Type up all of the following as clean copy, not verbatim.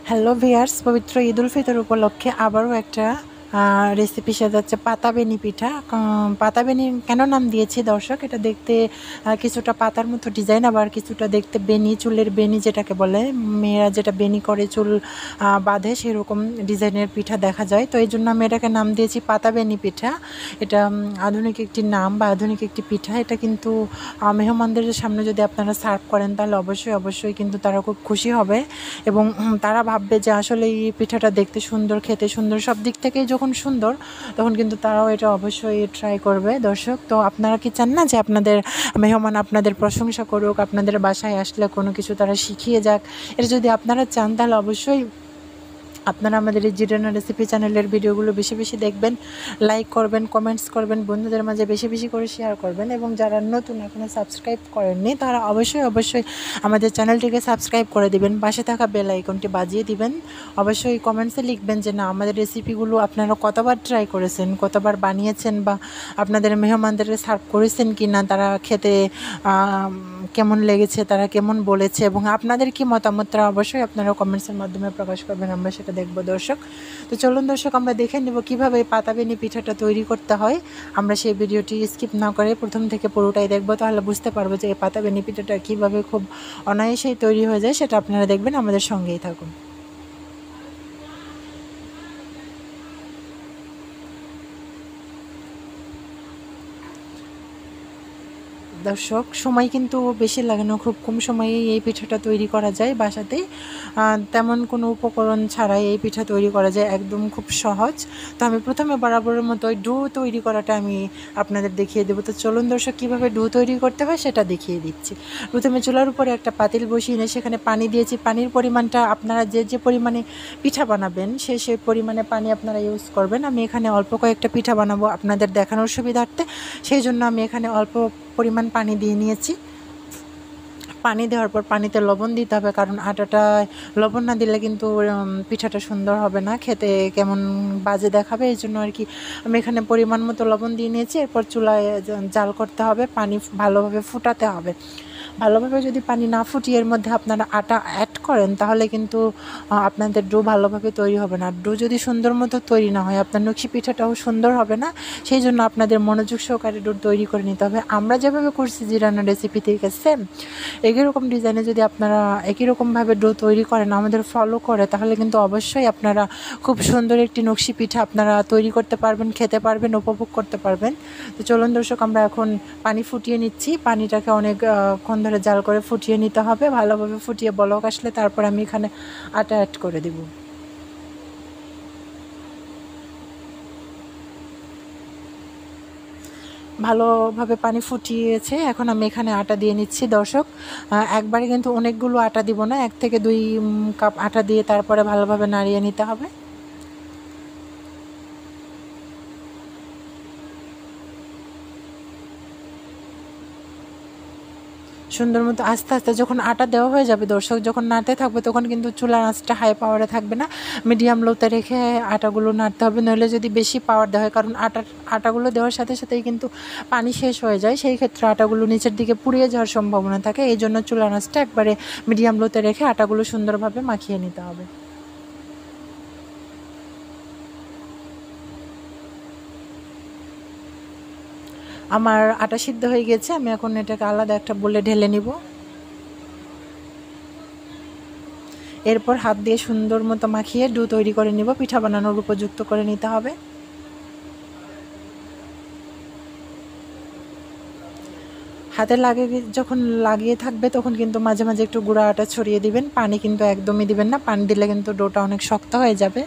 Hello viewers, পবিত্র ঈদ উল ফিতর উপলক্ষে আবারও একটা রেসিপি সাজাচ্ছে পাতা বেনি পিঠা। পাতা বেনি কেন নাম দিয়েছি দর্শক, এটা দেখতে কিছুটা পাতার মতো ডিজাইন, আবার কিছুটা দেখতে বেনি, চুলের বেনি যেটাকে বলে, মেয়েরা যেটা বেনি করে চুল বাঁধে সেরকম ডিজাইনের পিঠা দেখা যায়। তো এই জন্য আমি এটাকে নাম দিয়েছি পাতা বেনি পিঠা। এটা আধুনিক একটি নাম বা আধুনিক একটি পিঠা। এটা কিন্তু মেহমানদের সামনে যদি আপনারা সার্ভ করেন তাহলে অবশ্যই কিন্তু তারা খুব খুশি হবে এবং তারা ভাববে যে আসলে এই পিঠাটা দেখতে সুন্দর, খেতে সুন্দর, সব দিক থেকেই যখন সুন্দর তখন কিন্তু তারাও এটা অবশ্যই ট্রাই করবে। দর্শক, তো আপনারা কি চান না যে আপনাদের মেহমান আপনাদের প্রশংসা করুক, আপনাদের বাসায় আসলে কোনো কিছু তারা শিখিয়ে যাক? এটা যদি আপনারা চান তাহলে অবশ্যই আপনারা আমাদের এই জিরানা রেসিপি চ্যানেলের ভিডিওগুলো বেশি বেশি দেখবেন, লাইক করবেন, কমেন্টস করবেন, বন্ধুদের মাঝে বেশি বেশি করে শেয়ার করবেন এবং যারা নতুন এখনও সাবস্ক্রাইব করেননি তারা অবশ্যই আমাদের চ্যানেলটিকে সাবস্ক্রাইব করে দিবেন, পাশে থাকা বেল আইকনটি বাজিয়ে দিবেন। অবশ্যই কমেন্টসে লিখবেন যে না, আমাদের রেসিপিগুলো আপনারা কতবার ট্রাই করেছেন, কতবার বানিয়েছেন বা আপনাদের মেহমানদের সার্ভ করেছেন কি না, তারা খেতে কেমন লেগেছে, তারা কেমন বলেছে এবং আপনাদের কি মতামত তারা অবশ্যই আপনারা কমেন্টসের মাধ্যমে প্রকাশ করবেন, আমরা সেটা দেখব দর্শক। তো চলুন দর্শক, আমরা দেখে নেব কীভাবে পাতা বেনি পিঠাটা তৈরি করতে হয়। আমরা সেই ভিডিওটি স্কিপ না করে প্রথম থেকে পুরোটাই দেখব, তাহলে বুঝতে পারবো যে এই পাতা বেনি পিঠাটা কীভাবে খুব অনায়াসেই তৈরি হয়ে যায়। সেটা আপনারা দেখবেন, আমাদের সঙ্গেই থাকুন। দর্শক, সময় কিন্তু বেশি লাগে না, খুব কম সময়েই এই পিঠাটা তৈরি করা যায় বাসাতেই। তেমন কোনো উপকরণ ছাড়াই এই পিঠা তৈরি করা যায়, একদম খুব সহজ। তো আমি প্রথমে বরাবরের মতো ডো তৈরি করাটা আমি আপনাদের দেখিয়ে দেবো। তো চলুন দর্শক, কীভাবে ডো তৈরি করতে হয় সেটা দেখিয়ে দিচ্ছি। প্রথমে চুলার উপরে একটা পাতিল বসিয়ে নিয়ে সেখানে পানি দিয়েছি। পানির পরিমাণটা আপনারা যে পরিমাণে পিঠা বানাবেন সেই পরিমাণে পানি আপনারা ইউজ করবেন। আমি এখানে অল্প কয়েকটা পিঠা বানাবো আপনাদের দেখানোর সুবিধার্থে, সেই জন্য আমি এখানে অল্প পরিমাণ পানি দিয়ে নিয়েছি। পানি দেওয়ার পর পানিতে লবণ দিতে হবে, কারণ আটাটায় লবণ না দিলে কিন্তু পিঠাটা সুন্দর হবে না, খেতে কেমন বাজে দেখাবে। এই জন্য আর কি আমি এখানে পরিমাণ মতো লবণ দিয়ে নিয়েছি। এরপর চুলায় জাল করতে হবে, পানি ভালোভাবে ফুটাতে হবে। ভালোভাবে যদি পানি না ফুটিয়ে এর মধ্যে আপনারা আটা অ্যাড করেন তাহলে কিন্তু আপনাদের ডো ভালোভাবে তৈরি হবে না। ডো যদি সুন্দর মতো তৈরি না হয় আপনার নকশি পিঠাটাও সুন্দর হবে না। সেই জন্য আপনাদের মনোযোগ সহকারে ডো তৈরি করে নিতে হবে। আমরা যেভাবে করছি জিরানা রেসিপি থেকে সেম একই রকম ডিজাইনে যদি আপনারা একই রকমভাবে ডো তৈরি করেন, আমাদের ফলো করে, তাহলে কিন্তু অবশ্যই আপনারা খুব সুন্দর একটি নকশি পিঠা আপনারা তৈরি করতে পারবেন, খেতে পারবেন, উপভোগ করতে পারবেন। তো চলুন দর্শক, আমরা এখন পানি ফুটিয়ে নিচ্ছি। পানিটাকে অনেকক্ষণ ধরে জাল করে ফুটিয়ে নিতে হবে, ভালোভাবে ফুটিয়ে বলক আসলে তারপর আমি এখানে আটা অ্যাড করে দেব। ভালোভাবে পানি ফুটিয়েছে, এখন আমি এখানে আটা দিয়ে নিচ্ছি দর্শক। একবারে কিন্তু অনেকগুলো আটা দিব না, 1 থেকে 2 কাপ আটা দিয়ে তারপরে ভালোভাবে নাড়িয়ে নিতে হবে। সুন্দর মতো আস্তে আস্তে যখন আটা দেওয়া হয়ে যাবে দর্শক, যখন নাড়তে থাকবে তখন কিন্তু চুলার আঁচটা হাই পাওয়ারে থাকবে না, মিডিয়াম লোতে রেখে আটাগুলো নাড়তে হবে। নইলে যদি বেশি পাওয়ার দেওয়া হয়, কারণ আটাগুলো দেওয়ার সাথে সাথেই কিন্তু পানি শেষ হয়ে যায়, সেই ক্ষেত্রে আটাগুলো নিচের দিকে পুড়িয়ে যাওয়ার সম্ভাবনা থাকে। এই জন্য চুলার আঁচটা একবারে মিডিয়াম লোতে রেখে আটাগুলো সুন্দরভাবে মাখিয়ে নিতে হবে। আমার আটা সিদ্ধ হয়ে গেছে, আমি এখন এটাকে আলাদা একটা বলে ঢেলে নিব। এরপর হাত দিয়ে সুন্দর মতো মাখিয়ে ডো তৈরি করে নিব, পিঠা বানানোর উপযুক্ত করে নিতে হবে। হাতে যখন লাগিয়ে থাকবে তখন কিন্তু মাঝে মাঝে একটু গুঁড়া আটা ছড়িয়ে দিবেন, পানি কিন্তু একদমই দিবেন না, পানি দিলে কিন্তু ডোটা অনেক শক্ত হয়ে যাবে।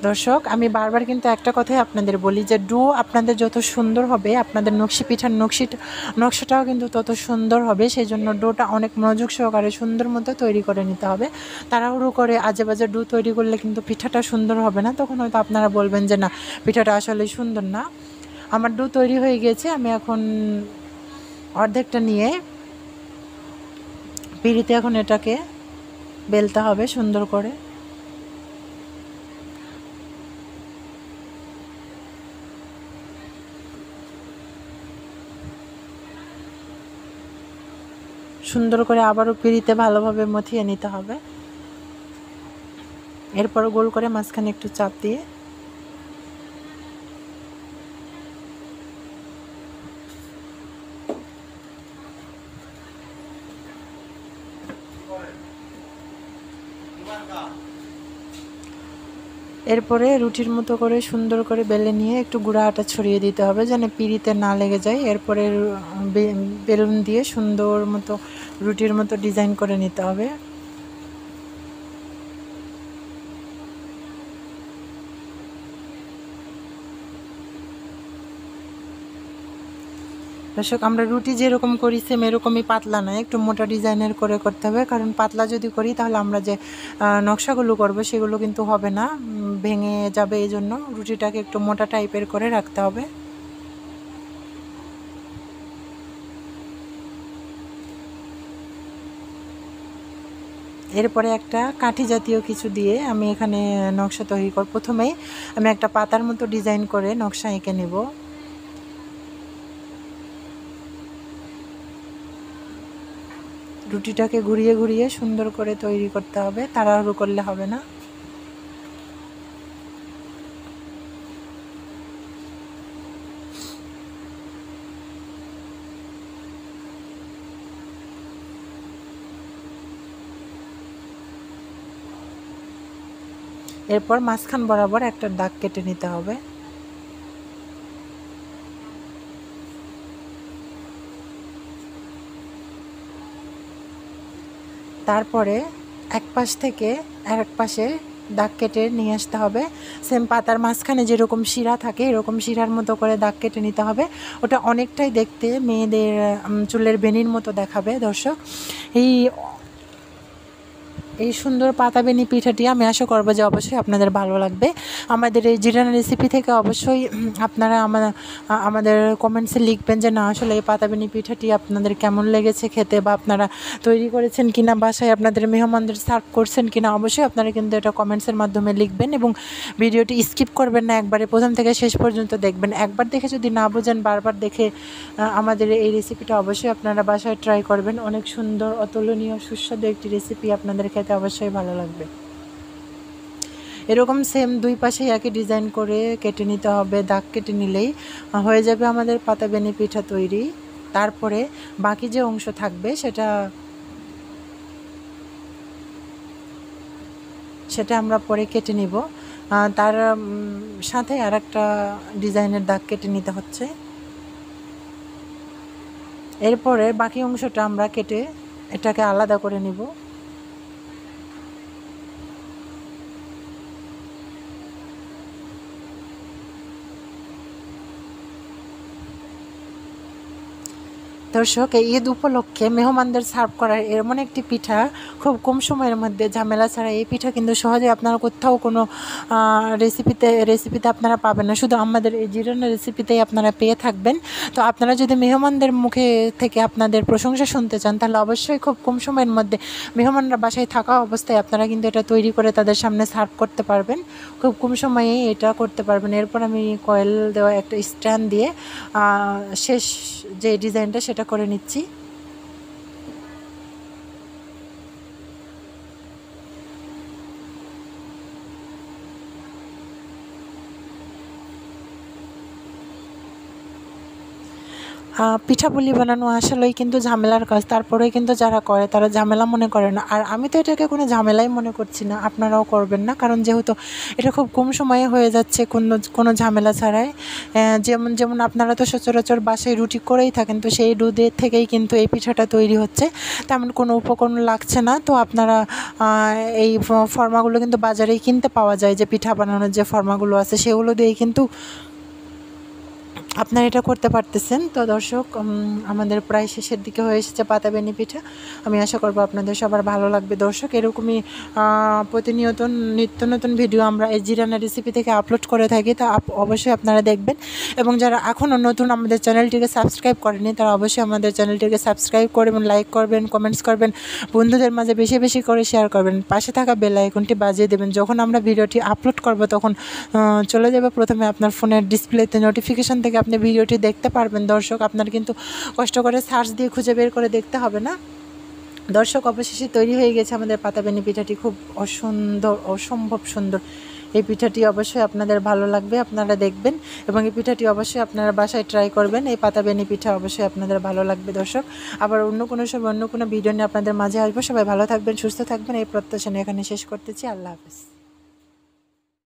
দর্শক, আমি বারবার কিন্তু একটা কথাই আপনাদের বলি যে ডো আপনাদের যত সুন্দর হবে আপনাদের নকশি পিঠার নকশাটাও কিন্তু তত সুন্দর হবে। সেই জন্য ডোটা অনেক মনোযোগ সহকারে সুন্দর মতো তৈরি করে নিতে হবে। তাড়াহুড়ো করে আজে বাজে ডো তৈরি করলে কিন্তু পিঠাটা সুন্দর হবে না, তখন হয়তো আপনারা বলবেন যে না, পিঠাটা আসলে সুন্দর না। আমার ডো তৈরি হয়ে গিয়েছে, আমি এখন অর্ধেকটা নিয়ে পিঁড়িতে এখন এটাকে বেলতে হবে সুন্দর করে। সুন্দর করে আবারও পিঁড়িতে ভালোভাবে মথিয়ে নিতে হবে। এরপর গোল করে মাঝখানে একটু চাপ দিয়ে এরপরে রুটির মতো করে সুন্দর করে বেলে নিয়ে একটু গুঁড়া আটা ছড়িয়ে দিতে হবে যেন পিঁড়িতে না লেগে যায়। এরপরে বেলুন দিয়ে সুন্দর মতো রুটির মতো ডিজাইন করে নিতে হবে। দর্শক, আমরা রুটি যেরকম করি সেম এরকমই পাতলা নয়, একটু মোটা ডিজাইনের করে করতে হবে, কারণ পাতলা যদি করি তাহলে আমরা যে নকশাগুলো করব সেগুলো কিন্তু হবে না, ভেঙে যাবে। এই জন্য রুটিটাকে একটু মোটা টাইপের করে রাখতে হবে। এরপরে একটা কাঠি জাতীয় কিছু দিয়ে আমি এখানে নকশা তৈরি করব। প্রথমেই আমি একটা পাতার মতো ডিজাইন করে নকশা এঁকে নেব। রুটিটাকে ঘুরিয়ে ঘুরিয়ে সুন্দর করে তৈরি করতে হবে, তাড়াহুড়ো করলে হবে না। এরপর মাঝখান বরাবর একটা দাগ কেটে নিতে হবে। তারপরে এক পাশ থেকে আরেক পাশে দাগ কেটে নিয়ে আসতে হবে। সেম পাতার মাঝখানে যেরকম শিরা থাকে এরকম শিরার মতো করে দাগ কেটে নিতে হবে। ওটা অনেকটাই দেখতে মেয়েদের চুলের বেনির মতো দেখাবে। দর্শক, এই সুন্দর পাতা বেনি পিঠাটি আমি আশা করবো যে অবশ্যই আপনাদের ভালো লাগবে। আমাদের এই জিরানা রেসিপি থেকে অবশ্যই আপনারা আমাদের কমেন্টসে লিখবেন যে না আসলে এই পাতা বেনি পিঠাটি আপনাদের কেমন লেগেছে খেতে, বা আপনারা তৈরি করেছেন কিনা, বাসায় আপনাদের মেহমানদের সার্ভ করছেন কিনা। অবশ্যই আপনারা কিন্তু এটা কমেন্টসের মাধ্যমে লিখবেন এবং ভিডিওটি স্কিপ করবেন না, একবারে প্রথম থেকে শেষ পর্যন্ত দেখবেন। একবার দেখে যদি না বোঝেন বারবার দেখে আমাদের এই রেসিপিটা অবশ্যই আপনারা বাসায় ট্রাই করবেন। অনেক সুন্দর, অতুলনীয়, সুস্বাদু একটি রেসিপি, আপনাদের খেতে অবশ্যই ভালো লাগবে। এরকম সেম দুই পাশে একই ডিজাইন করে কেটে নিতে হবে। দাগ কেটে নিলেই হয়ে যাবে আমাদের পাতা বেনি পিঠা তৈরি। তারপরে বাকি যে অংশ থাকবে সেটা আমরা পরে কেটে নিব। তার সাথে আর একটা ডিজাইনের দাগ কেটে নিতে হচ্ছে। এরপরে বাকি অংশটা আমরা কেটে এটাকে আলাদা করে নিব। দর্শক, এই ঈদ উপলক্ষে মেহমানদের সার্ভ করার এমন একটি পিঠা, খুব কম সময়ের মধ্যে ঝামেলা ছাড়া এই পিঠা কিন্তু সহজে আপনারা কোথাও কোনো রেসিপিতে আপনারা পাবেন না, শুধু আমাদের এই জিরানা রেসিপিতেই আপনারা পেয়ে থাকবেন। তো আপনারা যদি মেহমানদের মুখে থেকে আপনাদের প্রশংসা শুনতে চান তাহলে অবশ্যই খুব কম সময়ের মধ্যে মেহমানরা বাসায় থাকা অবস্থায় আপনারা কিন্তু এটা তৈরি করে তাদের সামনে সার্ভ করতে পারবেন। খুব কম সময়েই এটা করতে পারবেন। এরপর আমি কয়েল দেওয়া একটা স্ট্যান্ড দিয়ে শেষ যে ডিজাইনটা সেটা করে নিচ্ছি। পিঠাপুলি বানানো আসলেই কিন্তু ঝামেলার কাজ, তারপরেই কিন্তু যারা করে তারা ঝামেলা মনে করে না। আর আমি তো এটাকে কোনো ঝামেলাই মনে করছি না, আপনারাও করবেন না, কারণ যেহেতু এটা খুব কম সময়ে হয়ে যাচ্ছে কোনো ঝামেলা ছাড়াই। যেমন আপনারা তো সচরাচর বাসায় রুটি করেই থাকেন, তো সেই দুধের থেকেই কিন্তু এই পিঠাটা তৈরি হচ্ছে, তেমন কোনো উপকরণ লাগছে না। তো আপনারা এই ফর্মাগুলো কিন্তু বাজারেই কিনতে পাওয়া যায়, যে পিঠা বানানোর যে ফর্মাগুলো আছে সেগুলো দিয়েই কিন্তু আপনারা এটা করতে পারতেছেন। তো দর্শক আমাদের প্রায় শেষের দিকে হয়ে এসেছে পাতা বেনি পিঠা। আমি আশা করব আপনাদের সবার ভালো লাগবে দর্শক। এরকমই প্রতিনিয়ত নিত্য নতুন ভিডিও আমরা এই জিরানা রেসিপি থেকে আপলোড করে থাকি, তা অবশ্যই আপনারা দেখবেন। এবং যারা এখনও নতুন আমাদের চ্যানেলটিকে সাবস্ক্রাইব করেনি তারা অবশ্যই আমাদের চ্যানেলটিকে সাবস্ক্রাইব করবেন, লাইক করবেন, কমেন্টস করবেন, বন্ধুদের মাঝে বেশি বেশি করে শেয়ার করবেন, পাশে থাকা বেল আইকনটি বাজিয়ে দেবেন। যখন আমরা ভিডিওটি আপলোড করব তখন চলে যাবে প্রথমে আপনার ফোনের ডিসপ্লেতে, নোটিফিকেশান থেকে আপনি ভিডিওটি দেখতে পারবেন দর্শক। আপনার কিন্তু কষ্ট করে সার্চ দিয়ে খুঁজে বের করে দেখতে হবে না দর্শক। অবশেষে তৈরি হয়ে গেছে আমাদের পাতা বেনি পিঠাটি, খুব অসম্ভব সুন্দর। এই পিঠাটি অবশ্যই আপনাদের ভালো লাগবে, আপনারা দেখবেন এবং এই পিঠাটি অবশ্যই আপনারা বাসায় ট্রাই করবেন। এই পাতা বেনি পিঠা অবশ্যই আপনাদের ভালো লাগবে দর্শক। আবার অন্য কোনো সময় অন্য কোনো ভিডিও নিয়ে আপনাদের মাঝে আসবো। সবাই ভালো থাকবেন, সুস্থ থাকবেন, এই প্রত্যাশা নিয়ে এখানে শেষ করতেছি। আল্লাহ হাফেজ।